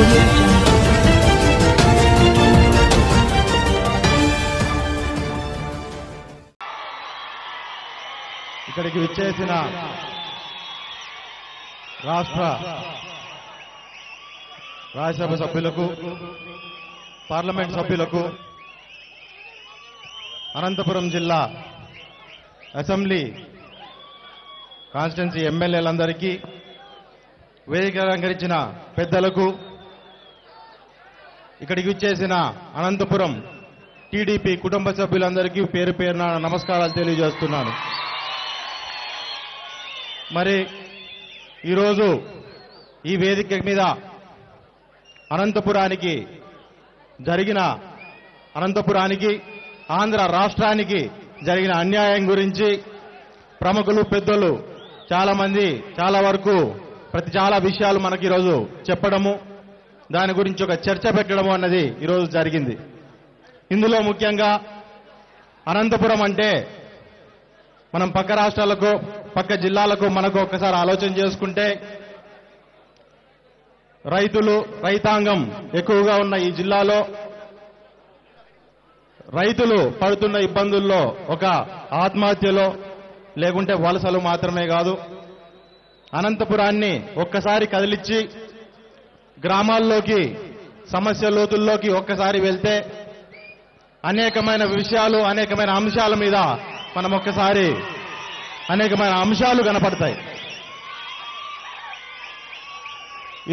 audio jungle. ఇక్కడికి విచ్చేసిన రాజ్యసభ సభ్యులకు, పార్లమెంట్ సభ్యులకు, అనంతపురం జిల్లా అసెంబ్లీ కాన్స్టిట్యున్సీ ఎమ్మెల్యేలందరికీ, వేదిక అలంకరించిన పెద్దలకు, ఇక్కడికి విచ్చేసిన అనంతపురం టీడీపీ కుటుంబ సభ్యులందరికీ పేరు పేరున నమస్కారాలు తెలియజేస్తున్నాను. మరి ఈరోజు ఈ వేదిక మీద అనంతపురానికి ఆంధ్ర రాష్ట్రానికి జరిగిన అన్యాయం గురించి ప్రముఖులు, పెద్దలు చాలా మంది చాలా వరకు చాలా విషయాలు మనకి ఈరోజు చెప్పడము, దాని గురించి ఒక చర్చ పెట్టడము అన్నది ఈరోజు జరిగింది. ఇందులో ముఖ్యంగా అనంతపురం అంటే మనం పక్క రాష్ట్రాలకు, పక్క జిల్లాలకు మనకు ఒక్కసారి ఆలోచన చేసుకుంటే, రైతాంగం ఎక్కువగా ఉన్న ఈ జిల్లాలో రైతులు పడుతున్న ఇబ్బందుల్లో ఒక ఆత్మహత్యలో లేకుంటే వలసలు మాత్రమే కాదు, అనంతపురాన్ని ఒక్కసారి కదిలిచ్చి గ్రామాల్లోకి, సమస్య లోతుల్లోకి ఒక్కసారి వెళ్తే అనేకమైన విషయాలు, అనేకమైన అంశాల మీద మనం ఒక్కసారి అనేకమైన అంశాలు కనపడతాయి.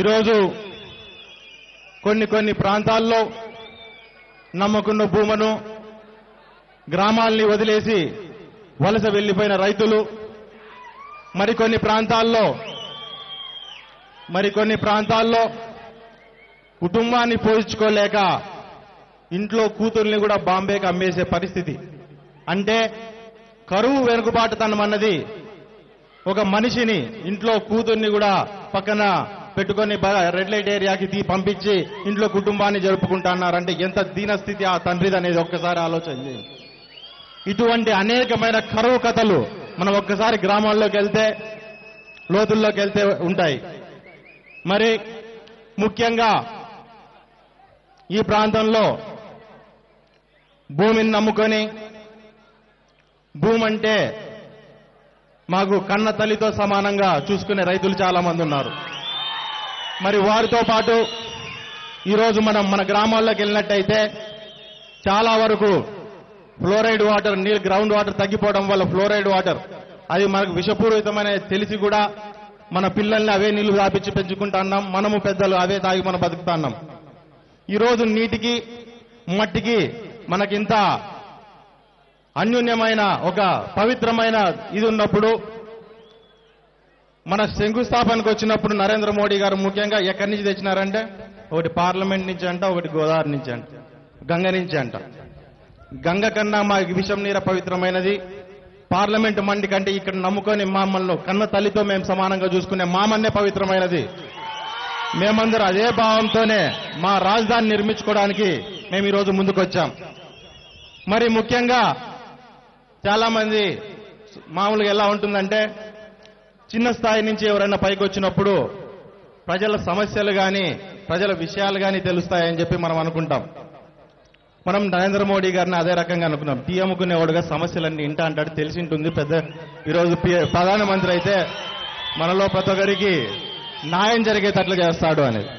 ఈరోజు కొన్ని ప్రాంతాల్లో నమ్మకున్న భూమును, గ్రామాల్ని వదిలేసి వలస వెళ్లిపోయిన రైతులు, మరికొన్ని ప్రాంతాల్లో కుటుంబాన్ని పోషించుకోలేక ఇంట్లో కూతుర్ని కూడా బాంబేకి అమ్మేసే పరిస్థితి. అంటే కరువు వెనుకబాటుతనం అన్నది ఒక మనిషిని, ఇంట్లో కూతుర్ని కూడా పక్కన పెట్టుకొని రెడ్ లైట్ ఏరియాకి పంపించి ఇంట్లో కుటుంబాన్ని జరుపుకుంటున్నారంటే ఎంత దీనస్థితి ఆ తండ్రిది అనేది ఒక్కసారి ఆలోచన చేయండి. ఇటువంటి అనేకమైన కరువు కథలు మనం ఒక్కసారి గ్రామాల్లోకి వెళ్తే, లోతుల్లోకి వెళ్తే ఉంటాయి. మరి ముఖ్యంగా ఈ ప్రాంతంలో భూమిని నమ్ముకొని, భూమి అంటే మాకు కన్న తల్లితో సమానంగా చూసుకునే రైతులు చాలా మంది ఉన్నారు. మరి వారితో పాటు ఈరోజు మనం మన గ్రామాల్లోకి వెళ్ళినట్టయితే చాలా వరకు ఫ్లోరైడ్ వాటర్, గ్రౌండ్ వాటర్ తగ్గిపోవడం వల్ల ఫ్లోరైడ్ వాటర్ అది మనకు విషపూరితమైన తెలిసి కూడా మన పిల్లల్ని అవే నీళ్లు తాపించి పెంచుకుంటున్నాం. మనము పెద్దలు అవే తాగి మనం బతుకుతున్నాం. ఈరోజు నీటికి, మట్టికి మనకింత అన్యోన్యమైన ఒక పవిత్రమైన ఇది ఉన్నప్పుడు, మన శంకుస్థాపనకు వచ్చినప్పుడు నరేంద్ర మోడీ గారు ముఖ్యంగా ఎక్కడి నుంచి తెచ్చినారంటే, ఒకటి పార్లమెంట్ నుంచి అంట, ఒకటి గోదావరి నుంచి అంట, గంగ నుంచి అంట. గంగ కన్నా మా విషం నీర పవిత్రమైనది. పార్లమెంట్ మండి కంటే ఇక్కడ నమ్ముకొని మమ్మల్ని కన్న తల్లితో మేము సమానంగా చూసుకునే మామన్నే పవిత్రమైనది. మేమందరూ అదే భావంతోనే మా రాజధాని నిర్మించుకోవడానికి మేము ఈరోజు ముందుకొచ్చాం. మరి ముఖ్యంగా చాలా మంది మామూలుగా ఎలా ఉంటుందంటే, చిన్న స్థాయి నుంచి ఎవరైనా పైకి వచ్చినప్పుడు ప్రజల సమస్యలు కానీ, ప్రజల విషయాలు కానీ తెలుస్తాయని చెప్పి మనం అనుకుంటాం. మనం నరేంద్ర మోడీ గారిని అదే రకంగా అనుకున్నాం. టీ అమ్ముకునేవాడుగా సమస్యలన్నీ ఇంటా అంటాడు, తెలిసి ఉంటుంది. ఈరోజు ప్రధానమంత్రి అయితే మనలో ప్రతి ఒక్కరికి న్యాయం జరిగేటట్లు చేస్తాడు అనేది.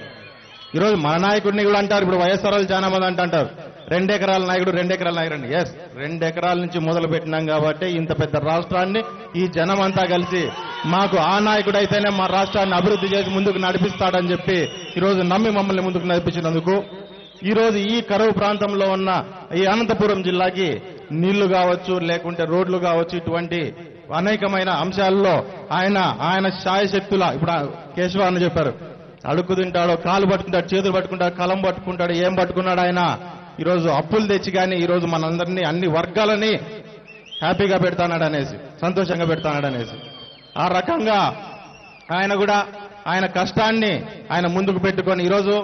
ఈరోజు మన నాయకుడిని కూడా అంటారు. ఇప్పుడు వైఎస్ఆర్ వాళ్ళు చాలా మంది అంటారు 2 ఎకరాల నాయకుడు, 2 ఎకరాల నాయకుడు. ఎస్, 2 ఎకరాల నుంచి మొదలు పెట్టినాం కాబట్టి ఇంత పెద్ద రాష్ట్రాన్ని ఈ జనం అంతా కలిసి మాకు ఆ నాయకుడు అయితేనే మా రాష్ట్రాన్ని అభివృద్ధి చేసి ముందుకు నడిపిస్తాడని చెప్పి ఈరోజు నమ్మి మమ్మల్ని ముందుకు నడిపించినందుకు ఈరోజు ఈ కరువు ప్రాంతంలో ఉన్న ఈ అనంతపురం జిల్లాకి నీళ్లు కావచ్చు, లేకుంటే రోడ్లు కావచ్చు, ఇటువంటి అనేకమైన అంశాల్లో ఆయన శాయశక్తుల, ఇప్పుడు కేశవ అని చెప్పారు, అడుక్కు తింటాడో, కాలు పట్టుకుంటాడు, చేతులు పట్టుకుంటాడు, కలం పట్టుకుంటాడు, ఏం పట్టుకున్నాడు ఆయన. ఈరోజు అప్పులు తెచ్చి కానీ ఈరోజు మనందరినీ, అన్ని వర్గాలని హ్యాపీగా పెడతాడు అనేసి, సంతోషంగా పెడతాడు అనేసి, ఆ రకంగా ఆయన కూడా ఆయన కష్టాన్ని ఆయన ముందుకు పెట్టుకొని ఈరోజు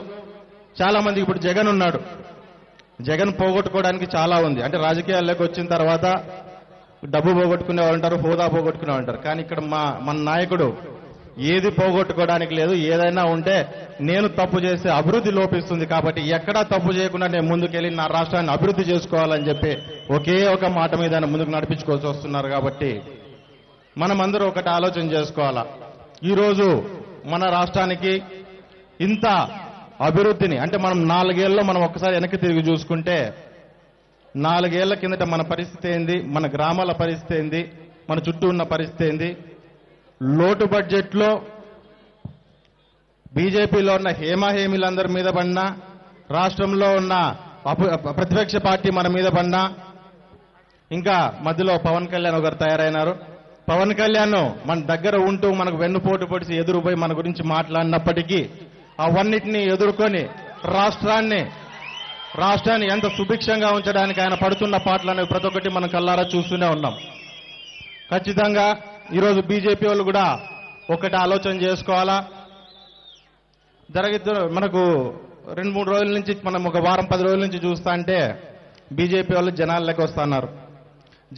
చాలా మంది, ఇప్పుడు జగన్ ఉన్నాడు, జగన్ పోగొట్టుకోవడానికి చాలా ఉంది. అంటే రాజకీయాల్లోకి వచ్చిన తర్వాత డబ్బు పోగొట్టుకునే వాళ్ళు ఉంటారు, హోదా పోగొట్టుకునే ఉంటారు. కానీ ఇక్కడ మన నాయకుడు ఏది పోగొట్టుకోవడానికి లేదు. ఏదైనా ఉంటే నేను తప్పు చేస్తే అభివృద్ధి లోపిస్తుంది కాబట్టి ఎక్కడా తప్పు చేయకుండా నేను ముందుకెళ్ళి నా రాష్ట్రాన్ని అభివృద్ధి చేసుకోవాలని చెప్పి ఒకే ఒక మాట మీద ముందుకు నడిపించుకోవాల్సి వస్తున్నారు. కాబట్టి మనమందరూ ఒకటి ఆలోచన చేసుకోవాలా. ఈరోజు మన రాష్ట్రానికి ఇంత అభివృద్ధిని అంటే మనం 4 ఏళ్ళలో మనం ఒక్కసారి వెనక్కి తిరిగి చూసుకుంటే 4 ఏళ్ల కిందట మన పరిస్థితి ఏంది, మన గ్రామాల పరిస్థితి ఏంది, మన చుట్టూ ఉన్న పరిస్థితి ఏంది, లోటు బడ్జెట్లో బీజేపీలో ఉన్న హేమాహేమీలందరి మీద పడినా, రాష్ట్రంలో ఉన్న ప్రతిపక్ష పార్టీ మన మీద పడినా, ఇంకా మధ్యలో పవన్ కళ్యాణ్ ఒకరు తయారైనారు. పవన్ కళ్యాణ్ మన దగ్గర ఉంటూ మనకు వెన్నుపోటు పొడిచి ఎదురుపోయి మన గురించి మాట్లాడినప్పటికీ అవన్నిటినీ ఎదుర్కొని రాష్ట్రాన్ని ఎంత సుభిక్షంగా ఉంచడానికి ఆయన పడుతున్న పాటలు ప్రతి ఒక్కటి మనం కల్లారా చూస్తూనే ఉన్నాం. ఖచ్చితంగా ఈరోజు బీజేపీ వాళ్ళు కూడా ఒకటి ఆలోచన చేసుకోవాలా. మనకు 2-3 రోజుల నుంచి మనం ఒక వారం 10 రోజుల నుంచి చూస్తా అంటే బీజేపీ వాళ్ళు జనాల్లోకి వస్తున్నారు.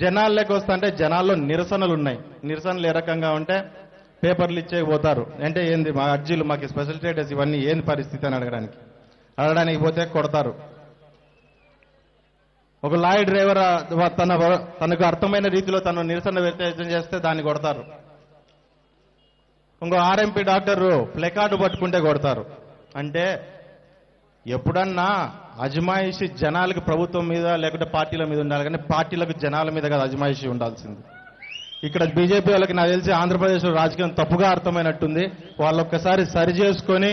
జనాల్లోకి వస్తా అంటే జనాల్లో నిరసనలు ఉన్నాయి. నిరసనలు ఏ రకంగా ఉంటే పేపర్లు ఇచ్చేకపోతారు. అంటే ఏంది మా అర్జీలు, మాకు స్పెషల్ స్టేటస్, ఇవన్నీ ఏంది పరిస్థితి అని అడగడానికి పోతే కొడతారు. ఒక లారీ డ్రైవర్ తనకు అర్థమైన రీతిలో తను నిరసన వ్యక్తం చేస్తే దాన్ని కొడతారు. ఇంకో ఆర్ఎంపీ డాక్టర్ ప్లెకార్డు పట్టుకుంటే కొడతారు. అంటే ఎప్పుడన్నా అజమాయిషి జనాలకు ప్రభుత్వం మీద లేకుంటే పార్టీల మీద ఉండాలి, కానీ పార్టీలకు జనాల మీద కదా అజమాయిషి ఉండాల్సింది. ఇక్కడ బీజేపీ వాళ్ళకి నాకు తెలిసి ఆంధ్రప్రదేశ్లో రాజకీయం తప్పుగా అర్థమైనట్టుంది. వాళ్ళు ఒక్కసారి సరి చేసుకొని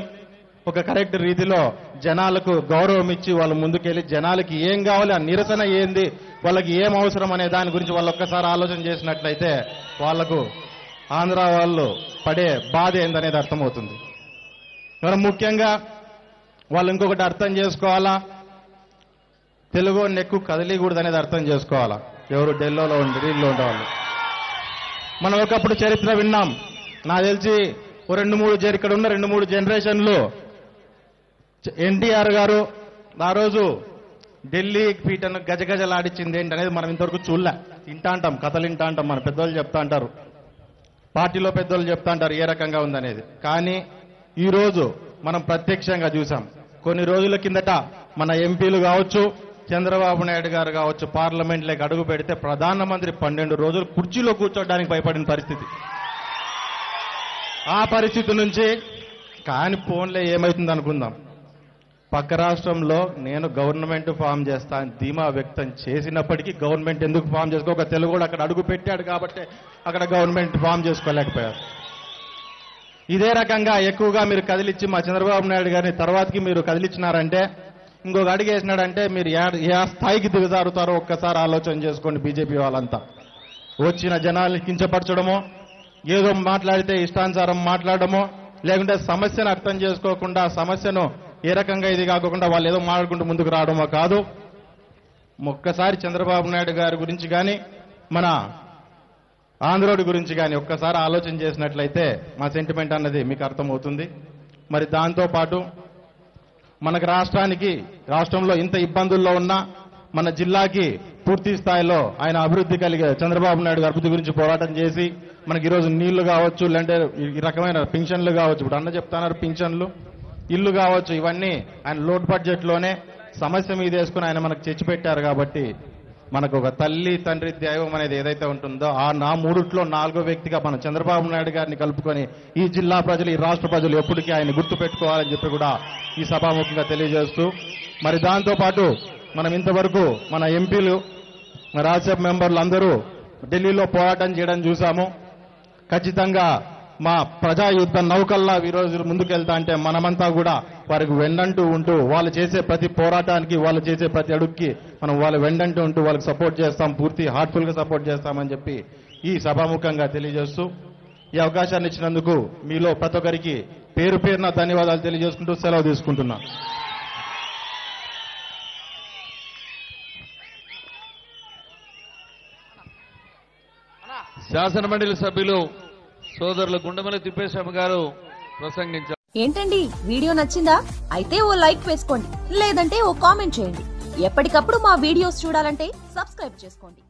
ఒక కరెక్ట్ రీతిలో జనాలకు గౌరవం ఇచ్చి వాళ్ళు ముందుకెళ్లి జనాలకి ఏం కావాలి, ఆ నిరసన ఏంది, వాళ్ళకి ఏం అవసరం అనే దాని గురించి వాళ్ళు ఒక్కసారి ఆలోచన చేసినట్లయితే వాళ్లకు ఆంధ్ర వాళ్ళు పడే బాధ ఏందనేది అర్థమవుతుంది. మరి ముఖ్యంగా వాళ్ళు ఇంకొకటి అర్థం చేసుకోవాలా, తెలుగు నెక్కు కదిలీకూడదు అనేది అర్థం చేసుకోవాలా. ఎవరు ఢిల్లీలో ఉండేవాళ్ళు. మనం ఒకప్పుడు చరిత్ర విన్నాం. నాకు తెలిసి ఇక్కడ ఉన్న 2-3 జనరేషన్లు ఎన్టీఆర్ గారు ఆ రోజు ఢిల్లీ పీటను గజగజలాడించింది ఏంటి అనేది మనం ఇంతవరకు చూడలే. వింటా అంటాం, కథలు వింటా అంటాం, మన పెద్దోళ్ళు చెప్తా అంటారు, పార్టీలో పెద్దోళ్ళు చెప్తా అంటారు ఏ రకంగా ఉందనేది. కానీ ఈరోజు మనం ప్రత్యక్షంగా చూసాం. కొన్ని రోజుల కిందట మన ఎంపీలు కావచ్చు, చంద్రబాబు నాయుడు గారు కావచ్చు, పార్లమెంట్లోకి అడుగు పెడితే ప్రధానమంత్రి 12 రోజులు కుర్చీలో కూర్చోడానికి భయపడిన పరిస్థితి. ఆ పరిస్థితి నుంచి కాని ఫోన్లే ఏమవుతుంది అనుకుందాం. పక్క రాష్ట్రంలో నేను గవర్నమెంట్ ఫామ్ చేస్తా అని ధీమా వ్యక్తం చేసినప్పటికీ గవర్నమెంట్ ఎందుకు ఫామ్ చేసుకో, ఒక తెలుగు అక్కడ అడుగు పెట్టాడు కాబట్టి అక్కడ గవర్నమెంట్ ఫామ్ చేసుకోలేకపోయారు. ఇదే రకంగా ఎక్కువగా మీరు కదిలిచ్చి మా చంద్రబాబు నాయుడు గారిని తర్వాతకి మీరు కదిలిచ్చినారంటే, ఇంకొక అడుగు వేసినాడంటే మీరు ఏ స్థాయికి దిగజారుతారో ఒక్కసారి ఆలోచన చేసుకోండి. బీజేపీ వాళ్ళంతా వచ్చిన జనాల్ని కించపరచడమో, ఏదో మాట్లాడితే ఇష్టానుసారం మాట్లాడడమో, లేకుంటే సమస్యను అర్థం చేసుకోకుండా సమస్యను ఏ రకంగా ఇది కాకుండా వాళ్ళు ఏదో మాట్లాడుకుంటూ ముందుకు రావడమో కాదు. ఒక్కసారి చంద్రబాబు నాయుడు గారి గురించి కానీ మన ఆంధ్రోడి గురించి కానీ ఒక్కసారి ఆలోచన చేసినట్లయితే మా సెంటిమెంట్ అన్నది మీకు అర్థమవుతుంది. మరి దాంతోపాటు మనకు రాష్ట్రంలో ఇంత ఇబ్బందుల్లో ఉన్నా మన జిల్లాకి పూర్తి స్థాయిలో ఆయన అభివృద్ధి కలిగే చంద్రబాబు నాయుడు గారి అభివృద్ధి గురించి పోరాటం చేసి మనకి ఈరోజు నీళ్లు కావచ్చు, లేదంటే ఈ రకమైన పింఛన్లు కావచ్చు, ఇప్పుడు అన్న చెప్తున్నారు పింఛన్లు, ఇల్లు కావచ్చు, ఇవన్నీ ఆయన లోడ్ బడ్జెట్లోనే సమస్య మీద వేసుకుని ఆయన మనకు తెచ్చిపెట్టారు. కాబట్టి మనకు ఒక తల్లి తండ్రి దైవం అనేది ఏదైతే ఉంటుందో ఆ మూడిట్లో 4వ వ్యక్తిగా మన చంద్రబాబు నాయుడు గారిని కలుపుకొని ఈ జిల్లా ప్రజలు, ఈ రాష్ట్ర ప్రజలు ఎప్పటికీ ఆయన గుర్తుపెట్టుకోవాలని చెప్పి కూడా ఈ సభాముఖంగా తెలియజేస్తూ, మరి దాంతోపాటు మనం ఇంతవరకు మన ఎంపీలు, రాజ్యసభ మెంబర్లు అందరూ ఢిల్లీలో పోరాటం చేయడం చూశాము. ఖచ్చితంగా మా ప్రజాయుద్ధ నౌకల్లా ఈరోజు ముందుకెళ్తా అంటే మనమంతా కూడా వారికి వెన్నంటూ ఉంటూ వాళ్ళు చేసే ప్రతి పోరాటానికి, వాళ్ళు చేసే ప్రతి అడుగుకి మనం వాళ్ళు వెన్నంటూ ఉంటూ వాళ్ళకి సపోర్ట్ చేస్తాం, పూర్తి హార్ట్ఫుల్ గా సపోర్ట్ చేస్తామని చెప్పి ఈ సభాముఖంగా తెలియజేస్తూ ఈ అవకాశాన్ని ఇచ్చినందుకు మీలో ప్రతి ఒక్కరికి పేరు పేరున ధన్యవాదాలు తెలియజేసుకుంటూ సెలవు తీసుకుంటున్నా. శాసనమండలి సభ్యులు సోదరులు గుండమల తిప్పేస్వామి గారు ప్రసంగించారు. ఏంటండి వీడియో నచ్చిందా? అయితే ఓ లైక్ వేసుకోండి, లేదంటే ఓ కామెంట్ చేయండి. ఎప్పటికప్పుడు మా వీడియోస్ చూడాలంటే సబ్స్క్రైబ్ చేసుకోండి.